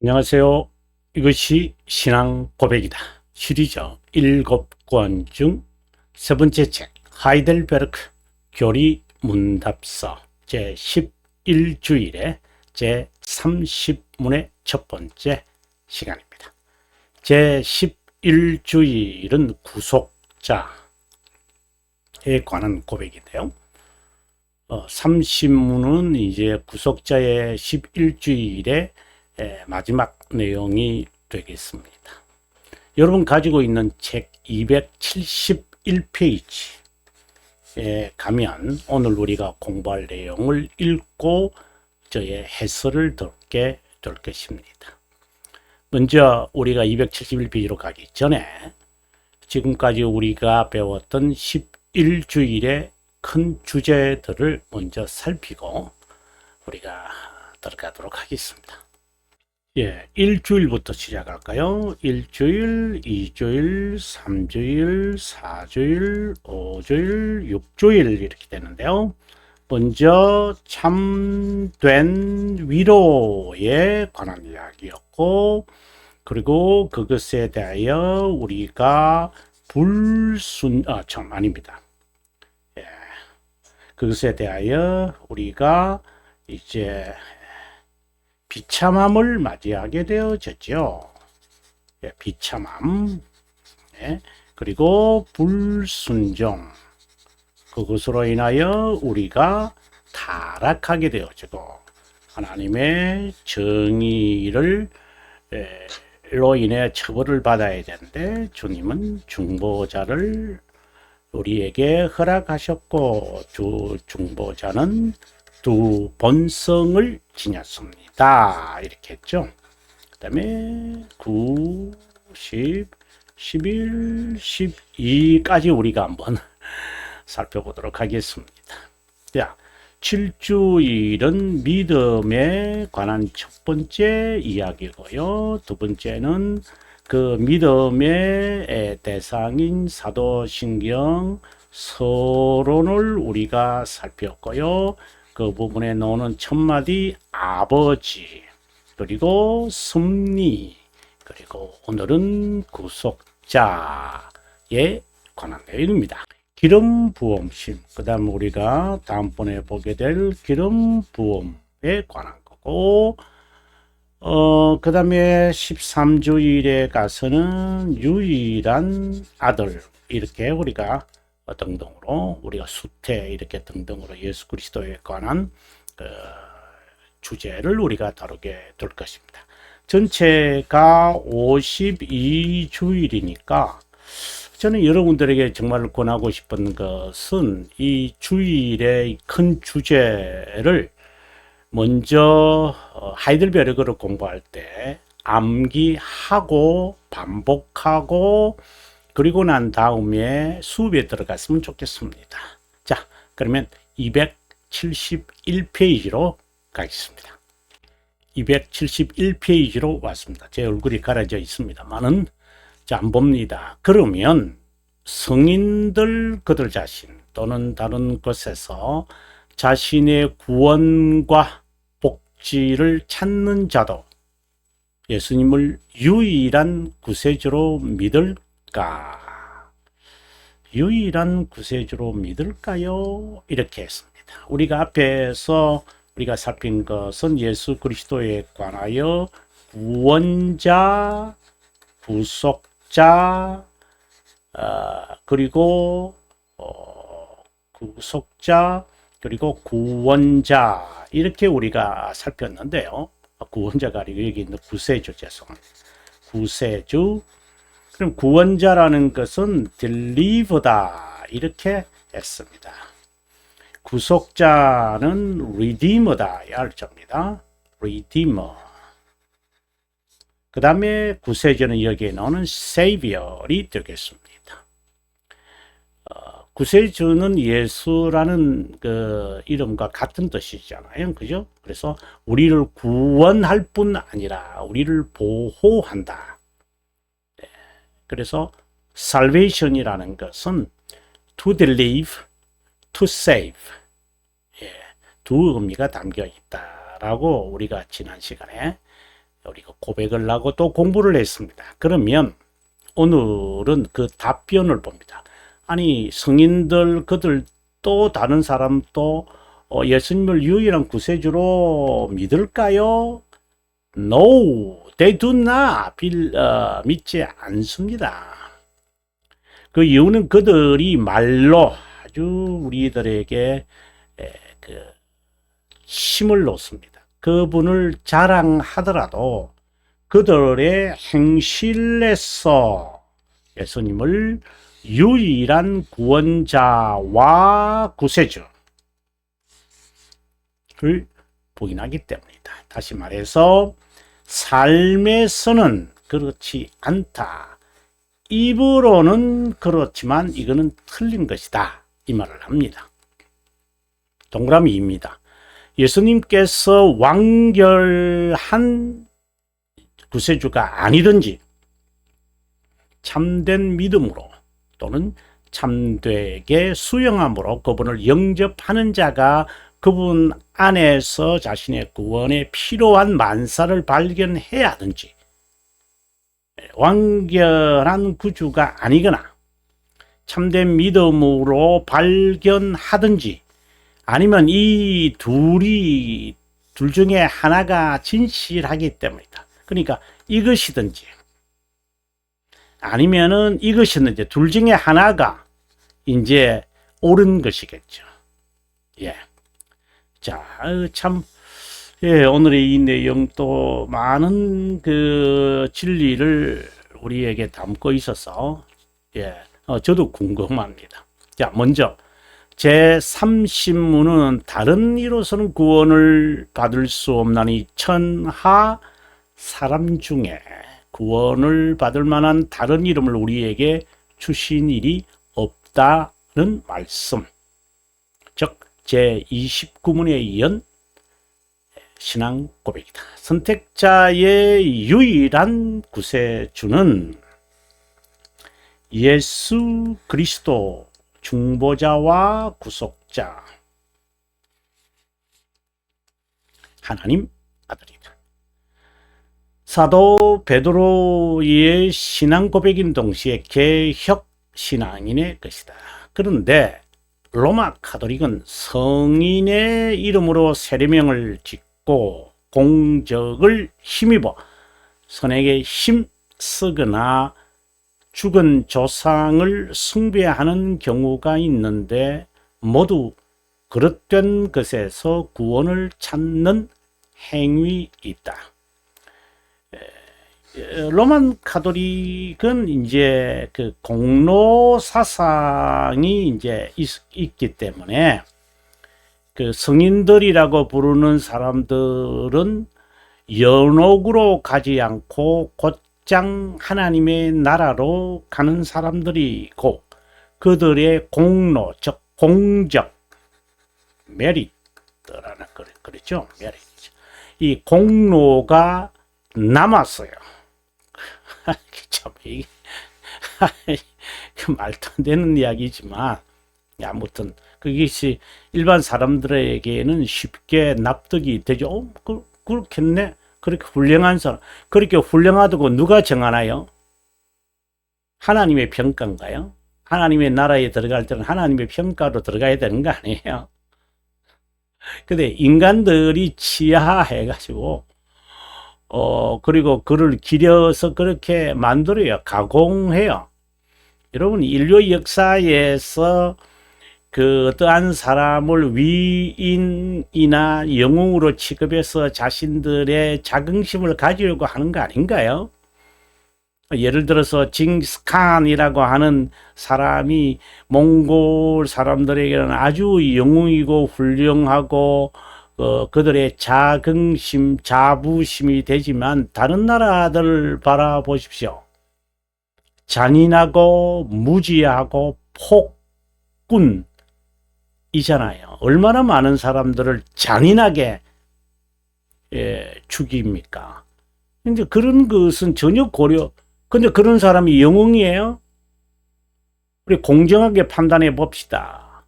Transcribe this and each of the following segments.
안녕하세요. 이것이 신앙 고백이다. 시리즈 7권 중 세 번째 책 하이델베르크 교리 문답서 제 11주일의 제 30문의 첫 번째 시간입니다. 제 11주일은 구속자에 관한 고백인데요. 30문은 이제 구속자의 11주일의 마지막 내용이 되겠습니다. 여러분 가지고 있는 책 271페이지에 가면 오늘 우리가 공부할 내용을 읽고 저의 해설을 듣게 될 것입니다. 먼저 우리가 271페이지로 가기 전에 지금까지 우리가 배웠던 11주일의 큰 주제들을 먼저 살피고 우리가 들어가도록 하겠습니다. 일주일부터 시작할까요? 일주일, 2주일, 3주일, 4주일, 5주일, 6주일 이렇게 되는데요. 먼저 참된 위로에 관한 이야기였고, 그리고 그것에 대하여 우리가 아닙니다. 그것에 대하여 우리가 이제 비참함을 맞이하게 되어졌죠. 비참함, 그리고 불순종, 그것으로 인하여 우리가 타락하게 되어지고 하나님의 정의를 로 인해 처벌을 받아야 되는데 주님은 중보자를 우리에게 허락하셨고 중보자는 두 본성을 지녔습니다. 이렇게 했죠. 그 다음에 9, 10, 11, 12까지 우리가 한번 살펴보도록 하겠습니다. 자, 7주일은 믿음에 관한 첫 번째 이야기고요. 두 번째는 그 믿음의 대상인 사도신경 서론을 우리가 살폈고요. 그 부분에 나오는 첫마디 아버지, 그리고 섭리, 그리고 오늘은 구속자에 관한 내용입니다. 기름 부음심, 그 다음 우리가 다음번에 보게 될 기름 부음에 관한 거고, 그 다음에 13주일에 가서는 유일한 아들, 이렇게 우리가 등등으로 우리가 수태 이렇게 등등으로 예수 그리스도에 관한 주제를 우리가 다루게 될 것입니다. 전체가 52주일이니까 저는 여러분들에게 정말 권하고 싶은 것은 이 주일의 큰 주제를 먼저 하이델베르크를 공부할 때 암기하고 반복하고 그리고 난 다음에 수업에 들어갔으면 좋겠습니다. 자, 그러면 271페이지로 가겠습니다. 271페이지로 왔습니다. 제 얼굴이 가려져 있습니다만은 자, 안 봅니다. 그러면 성인들 그들 자신 또는 다른 곳에서 자신의 구원과 복지를 찾는 자도 예수님을 유일한 구세주로 믿을까? 유일한 구세주로 믿을까요? 이렇게 했습니다. 우리가 앞에서 우리가 살핀 것은 예수 그리스도에 관하여 구원자, 구속자, 그리고 구속자, 그리고 구원자 이렇게 우리가 살폈는데요. 구원자가 아니고 여기 있는 구세주, 죄송합니다. 구세주. 그럼 구원자라는 것은 deliver다 이렇게 했습니다. 구속자는 redeemer다 얄자입니다. redeemer. 그 다음에 구세주는 여기에 나오는 savior이 되겠습니다. 구세주는 예수라는 그 이름과 같은 뜻이잖아요. 그죠? 그래서 우리를 구원할 뿐 아니라 우리를 보호한다. 그래서 salvation이라는 것은 to deliver, to save. 두 의미가 담겨 있다라고 우리가 지난 시간에 우리가 고백을 하고 또 공부를 했습니다. 그러면 오늘은 그 답변을 봅니다. 아니 성인들 그들 또 다른 사람도 예수님을 유일한 구세주로 믿을까요? No, they do not. 믿지 않습니다. 그 이유는 그들이 말로 아주 우리들에게 그 힘을 놓습니다. 그분을 자랑하더라도 그들의 행실에서 예수님을 유일한 구원자와 구세주를 부인하기 때문이다. 다시 말해서 삶에서는 그렇지 않다. 입으로는 그렇지만 이거는 틀린 것이다. 이 말을 합니다. 동그라미 2입니다. 예수님께서 완결한 구세주가 아니든지 참된 믿음으로 또는 참되게 수용함으로 그분을 영접하는 자가 그분 안에서 자신의 구원에 필요한 만사를 발견해야 하든지 완결한 구주가 아니거나 참된 믿음으로 발견하든지 아니면 이 둘 중에 하나가 진실하기 때문이다. 그러니까 이것이든지 아니면은 이것이든지 둘 중에 하나가 이제 옳은 것이겠죠. 예. 자, 참, 예, 오늘의 이 내용 또 많은 그 진리를 우리에게 담고 있어서, 예, 저도 궁금합니다. 자, 먼저, 제3신문은 다른 이로서는 구원을 받을 수 없나니 천하 사람 중에 구원을 받을 만한 다른 이름을 우리에게 주신 일이 없다는 말씀. 즉, 제29문에 이은 신앙 고백이다. 선택자의 유일한 구세주는 예수 그리스도 중보자와 구속자 하나님 아들이다. 사도 베드로의 신앙 고백인 동시에 개혁 신앙인의 것이다. 그런데 로마 카톨릭은 성인의 이름으로 세례명을 짓고 공적을 힘입어 선에게 힘쓰거나 죽은 조상을 숭배하는 경우가 있는데 모두 그릇된 것에서 구원을 찾는 행위이다. 로만 카톨릭은 이제 그 공로 사상이 이제 있기 때문에 그 성인들이라고 부르는 사람들은 연옥으로 가지 않고 곧장 하나님의 나라로 가는 사람들이고 그들의 공로, 즉 공적, 메리트라는 그렇죠. 메리트. 이 공로가 남았어요. 참 이게 말도 안 되는 이야기지만 아무튼 그것이 일반 사람들에게는 쉽게 납득이 되죠. 그렇겠네. 그렇게 훌륭한 사람, 그렇게 훌륭하다고 누가 정하나요? 하나님의 평가인가요? 하나님의 나라에 들어갈 때는 하나님의 평가로 들어가야 되는 거 아니에요? 근데 인간들이 치하해가지고 그리고 그를 기려서 그렇게 만들어요. 가공해요. 여러분, 인류 역사에서 그 어떠한 사람을 위인이나 영웅으로 취급해서 자신들의 자긍심을 가지려고 하는 거 아닌가요? 예를 들어서 징기스칸이라고 하는 사람이 몽골 사람들에게는 아주 영웅이고 훌륭하고 그들의 자긍심, 자부심이 되지만 다른 나라들을 바라보십시오. 잔인하고 무지하고 폭군이잖아요. 얼마나 많은 사람들을 잔인하게 죽입니까? 근데 그런 것은 전혀 근데 그런 사람이 영웅이에요? 우리 공정하게 판단해 봅시다.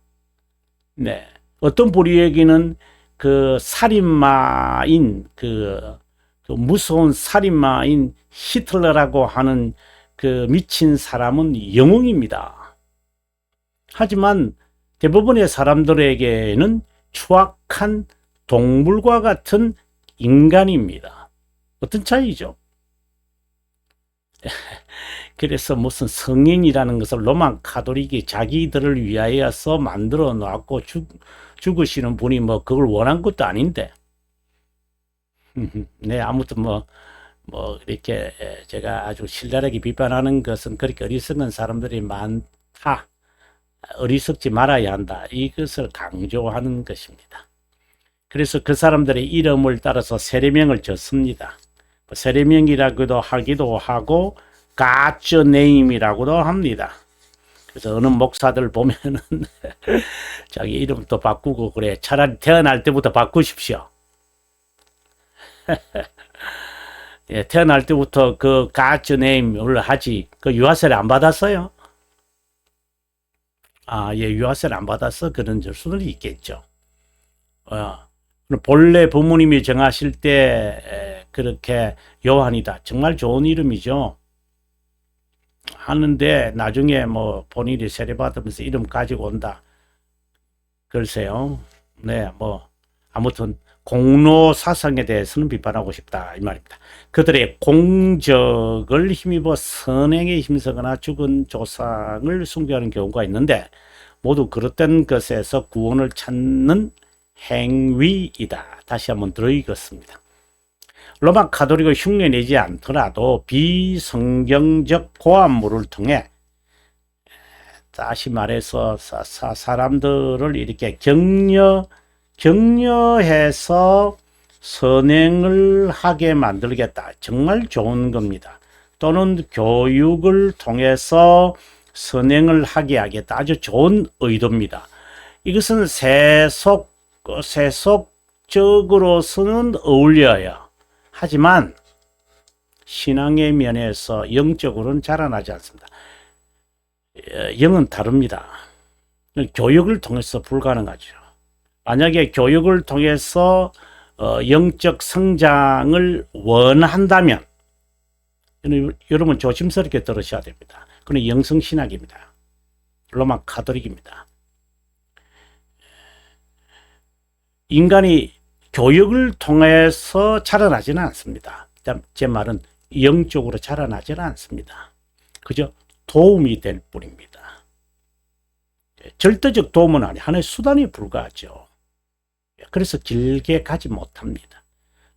네. 어떤 부류에게는 그 살인마인 그 그 무서운 살인마인 히틀러라고 하는 그 미친 사람은 영웅입니다. 하지만 대부분의 사람들에게는 추악한 동물과 같은 인간입니다. 어떤 차이죠? 그래서 무슨 성인이라는 것을 로만 카톨릭이 자기들을 위하여서 만들어 놨고 죽으시는 분이 뭐 그걸 원한 것도 아닌데. 네, 아무튼 이렇게 제가 아주 신랄하게 비판하는 것은 그렇게 어리석은 사람들이 많다. 어리석지 말아야 한다. 이것을 강조하는 것입니다. 그래서 그 사람들의 이름을 따라서 세례명을 졌습니다. 세례명이라고도 하기도 하고 God's name이라고도 합니다. 그래서 어느 목사들 보면은 자기 이름도 바꾸고 그래. 차라리 태어날 때부터 바꾸십시오. 예, 태어날 때부터 그 God's name을 하지. 그 유아세례 안 받았어요? 아, 예, 유아세례 안 받아서 그런 수는 있겠죠. 본래 부모님이 정하실 때 그렇게 요한이다. 정말 좋은 이름이죠. 하는데 나중에 뭐 본인이 세례받으면서 이름 가지고 온다. 글쎄요. 네, 뭐 아무튼 공로 사상에 대해서는 비판하고 싶다 이 말입니다. 그들의 공적을 힘입어 선행에 힘쓰거나 죽은 조상을 숭배하는 경우가 있는데 모두 그릇된 것에서 구원을 찾는 행위이다. 다시 한번 들어읽었습니다. 로마 카톨릭을 흉내내지 않더라도 비성경적 고안물을 통해 다시 말해서 사람들을 이렇게 격려해서 선행을 하게 만들겠다. 정말 좋은 겁니다. 또는 교육을 통해서 선행을 하게 하겠다. 아주 좋은 의도입니다. 이것은 세속적으로서는 어울려요. 하지만 신앙의 면에서 영적으로는 자라나지 않습니다. 영은 다릅니다. 교육을 통해서 불가능하죠. 만약에 교육을 통해서 영적 성장을 원한다면 여러분 조심스럽게 들으셔야 됩니다. 그건 영성신학입니다. 로마 카톨릭입니다. 인간이 교육을 통해서 자라나지는 않습니다. 제 말은 영적으로 자라나지는 않습니다. 그저 도움이 될 뿐입니다. 절대적 도움은 아니, 하나의 수단에 불과하죠. 그래서 길게 가지 못합니다.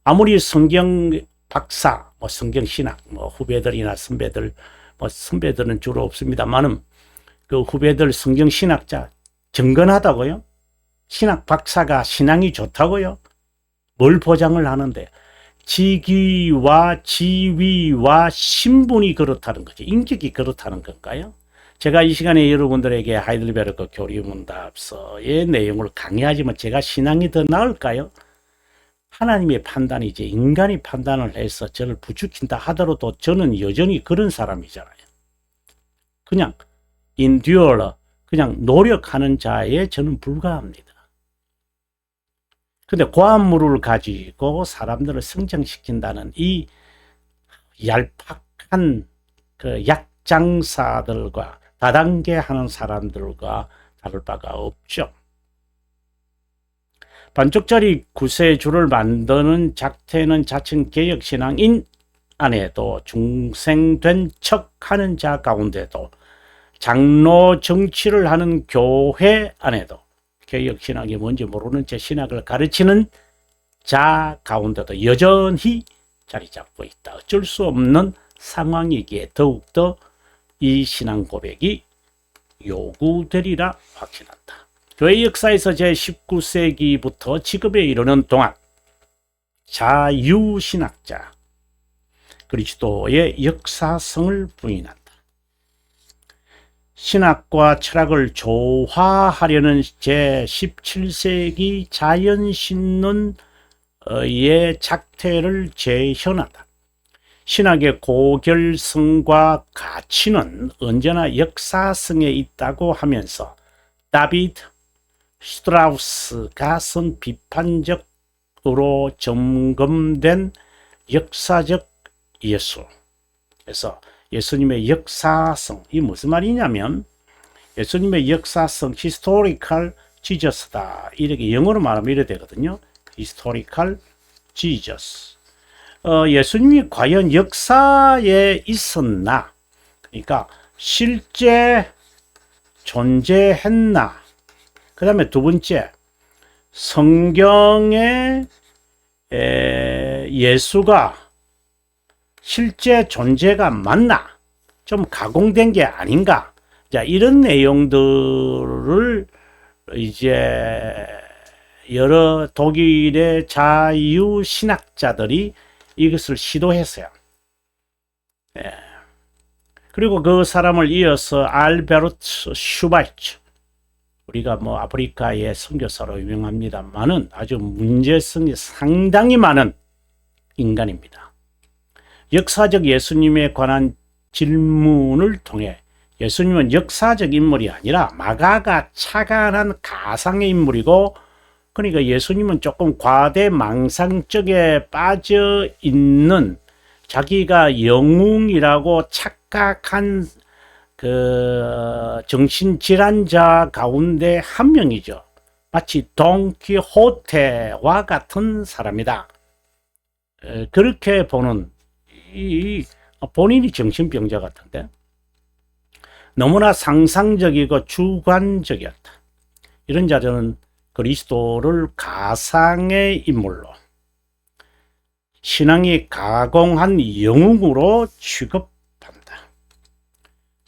아무리 성경 박사, 성경 신학, 후배들이나 선배들, 선배들은 주로 없습니다만은 그 후배들 성경 신학자 정건하다고요? 신학 박사가 신앙이 좋다고요? 뭘 보장을 하는데? 직위와 지위와 신분이 그렇다는 거죠. 인격이 그렇다는 건가요? 제가 이 시간에 여러분들에게 하이델베르크 교리문답서의 내용을 강의하지만 제가 신앙이 더 나을까요? 하나님의 판단이지 인간이 판단을 해서 저를 부추긴다 하더라도 저는 여전히 그런 사람이잖아요. 그냥 endure, 그냥 노력하는 자에 저는 불과합니다. 근데 고안물을 가지고 사람들을 성장시킨다는 이 얄팍한 그 약장사들과 다단계 하는 사람들과 다를 바가 없죠. 반쪽짜리 구세주를 만드는 작태는 자칭 개혁신앙인 안에도 중생된 척하는 자 가운데도 장로 정치를 하는 교회 안에도 개혁신학이 뭔지 모르는 제 신학을 가르치는 자 가운데도 여전히 자리 잡고 있다. 어쩔 수 없는 상황이기에 더욱더 이 신앙 고백이 요구되리라 확신한다. 교회 역사에서 제19세기부터 지금에 이르는 동안 자유신학자 그리스도의 역사성을 부인한다. 신학과 철학을 조화하려는 제17세기 자연신론의 작태를 재현한다. 신학의 고결성과 가치는 언제나 역사성에 있다고 하면서 다비드 슈트라우스가 쓴 비판적으로 점검된 역사적 예수. 그래서 예수님의 역사성, 이 무슨 말이냐면 예수님의 역사성, historical Jesus다. 이렇게 영어로 말하면 이래 되거든요. historical Jesus. 예수님이 과연 역사에 있었나? 그러니까 실제 존재했나? 그 다음에 두 번째, 성경에 예수가 실제 존재가 맞나? 좀 가공된 게 아닌가? 자, 이런 내용들을 이제 여러 독일의 자유신학자들이 이것을 시도했어요. 그리고 그 사람을 이어서 알베르트 슈바이츠, 우리가 뭐 아프리카의 선교사로 유명합니다만은 아주 문제성이 상당히 많은 인간입니다. 역사적 예수님에 관한 질문을 통해 예수님은 역사적 인물이 아니라 마가가 착안한 가상의 인물이고, 그러니까 예수님은 조금 과대망상 쪽에 빠져 있는, 자기가 영웅이라고 착각한 그 정신질환자 가운데 한 명이죠. 마치 돈키호테와 같은 사람이다. 그렇게 보는, 본인이 정신병자 같은데 너무나 상상적이고 주관적이었다. 이런 자들은 그리스도를 가상의 인물로, 신앙이 가공한 영웅으로 취급한다.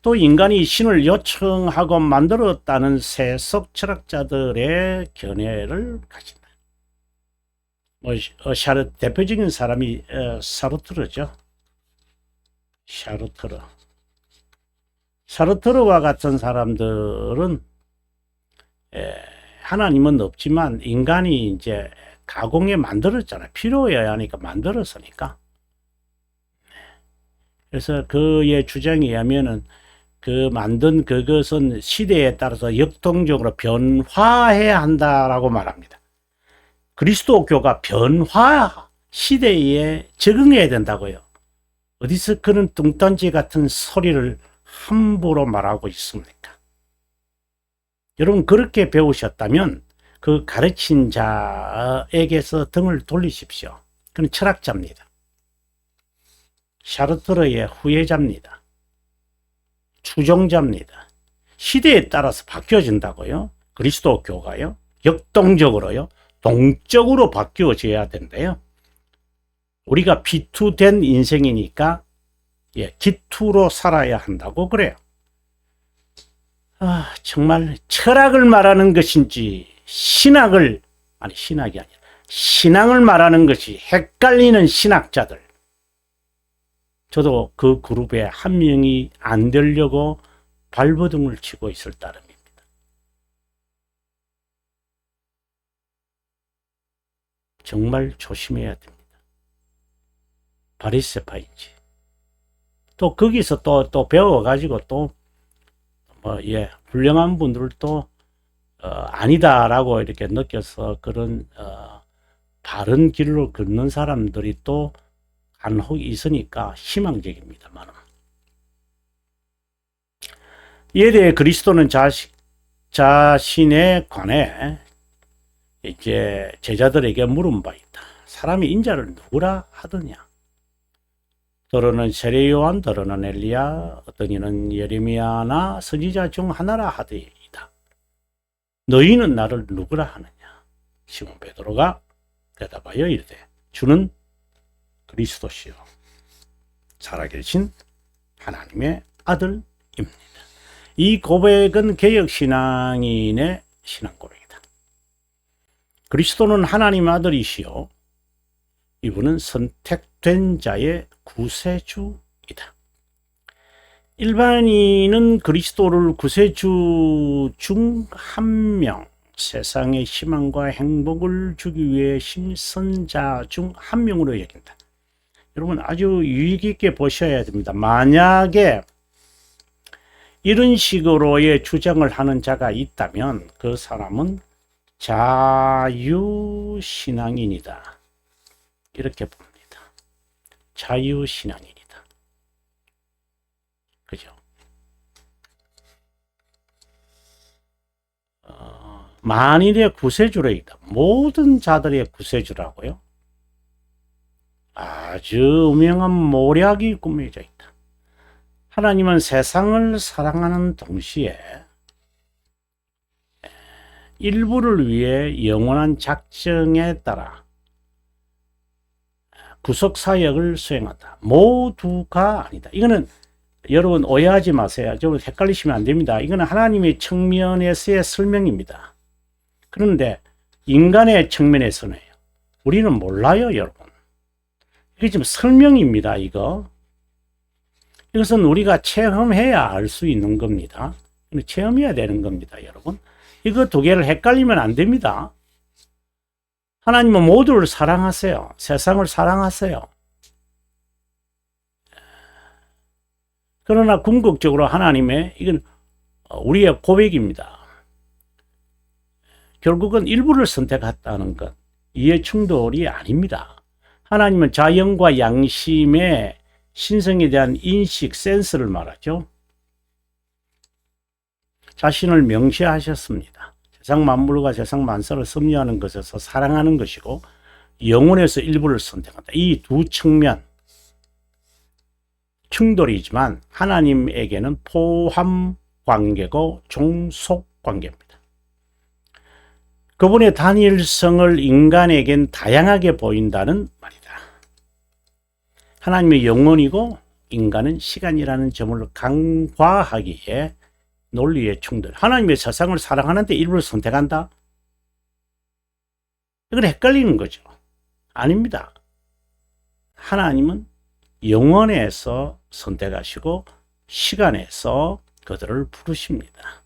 또 인간이 신을 요청하고 만들었다는 세속 철학자들의 견해를 가진다. 대표적인 사람이 사르트르죠. 사르트르와 같은 사람들은 하나님은 없지만 인간이 이제 가공에 만들었잖아요. 필요해야 하니까 만들었으니까. 그래서 그의 주장에 의하면은 그 만든 그것은 시대에 따라서 역동적으로 변화해야 한다라고 말합니다. 그리스도교가 변화 시대에 적응해야 된다고요. 어디서 그런 뚱딴지 같은 소리를 함부로 말하고 있습니까? 여러분, 그렇게 배우셨다면 그 가르친 자에게서 등을 돌리십시오. 그는 철학자입니다. 샤르트르의 후예자입니다. 추종자입니다. 시대에 따라서 바뀌어진다고요. 그리스도교가요. 역동적으로요. 동적으로 바뀌어져야 된대요. 우리가 비투된 인생이니까 기투로 살아야 한다고 그래요. 정말 철학을 말하는 것인지 신학을, 아니 신학이 아니라 신앙을 말하는 것이 헷갈리는 신학자들. 저도 그 그룹에 한 명이 안 되려고 발버둥을 치고 있을 따름입니다. 정말 조심해야 됩니다. 바리새파인지. 또 거기서 또 배워가지고 훌륭한 분들도 아니다라고 이렇게 느껴서 그런 바른 길로 걷는 사람들이 또 간혹 있으니까 희망적입니다만, 이에 대해 그리스도는 자신에 관해 이제 제자들에게 물은 바 있다. 사람이 인자를 누구라 하더냐? 더러는 세례 요한, 더러는 엘리야, 어떤 이는 예레미야나 선지자 중 하나라 하더이다. 너희는 나를 누구라 하느냐? 시몬 베드로가 대답하여 이르되 주는 그리스도시요 살아계신 하나님의 아들입니다. 이 고백은 개혁신앙인의 신앙 고백이다. 그리스도는 하나님 아들이시요 이분은 선택된 자의 구세주이다. 일반인은 그리스도를 구세주 중 한 명, 세상의 희망과 행복을 주기 위해 힘쓴 자 중 한 명으로 여긴다. 여러분, 아주 유익 있게 보셔야 됩니다. 만약에 이런 식으로의 주장을 하는 자가 있다면 그 사람은 자유신앙인이다, 이렇게 봅니다. 자유신앙인이다. 그죠? 만일의 구세주로이다. 모든 자들의 구세주라고요. 아주 음영한 모략이 꾸며져 있다. 하나님은 세상을 사랑하는 동시에 일부를 위해 영원한 작정에 따라 구속사역을 수행한다. 모두가 아니다. 이거는 여러분 오해하지 마세요. 좀 헷갈리시면 안 됩니다. 이거는 하나님의 측면에서의 설명입니다. 그런데 인간의 측면에서는 우리는 몰라요, 여러분. 이게 지금 설명입니다, 이거. 이것은 우리가 체험해야 알 수 있는 겁니다. 체험해야 되는 겁니다, 여러분. 이거 두 개를 헷갈리면 안 됩니다. 하나님은 모두를 사랑하세요. 세상을 사랑하세요. 그러나 궁극적으로 하나님의 이건 우리의 고백입니다. 결국은 일부를 선택했다는 것, 이해 충돌이 아닙니다. 하나님은 자연과 양심의 신성에 대한 인식, 센스를 말하죠. 자신을 명시하셨습니다. 세상 만물과 세상 만사를 섭리하는 것에서 사랑하는 것이고 영혼에서 일부를 선택한다. 이 두 측면 충돌이지만 하나님에게는 포함 관계고 종속 관계입니다. 그분의 단일성을 인간에겐 다양하게 보인다는 말이다. 하나님의 영혼이고 인간은 시간이라는 점을 간과하기에 논리의 충돌. 하나님의 세상을 사랑하는데 일부를 선택한다? 이건 헷갈리는 거죠. 아닙니다. 하나님은 영혼에서 선택하시고 시간에서 그들을 부르십니다.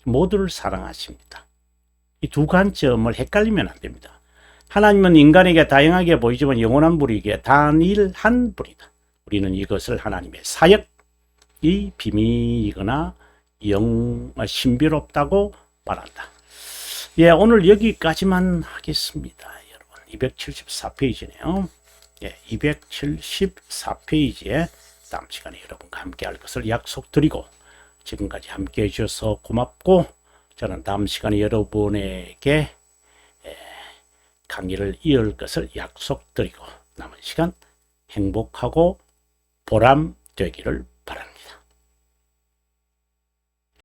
모두를 사랑하십니다. 이 두 관점을 헷갈리면 안 됩니다. 하나님은 인간에게 다양하게 보이지만 영원한 분이기에 단일한 분이다. 우리는 이것을 하나님의 사역이 비밀이거나 신비롭다고 말한다. 예, 오늘 여기까지만 하겠습니다. 여러분, 274페이지네요. 예, 274페이지에 다음 시간에 여러분과 함께 할 것을 약속드리고, 지금까지 함께 해주셔서 고맙고, 저는 다음 시간에 여러분에게 강의를 이을 것을 약속드리고, 남은 시간 행복하고 보람 되기를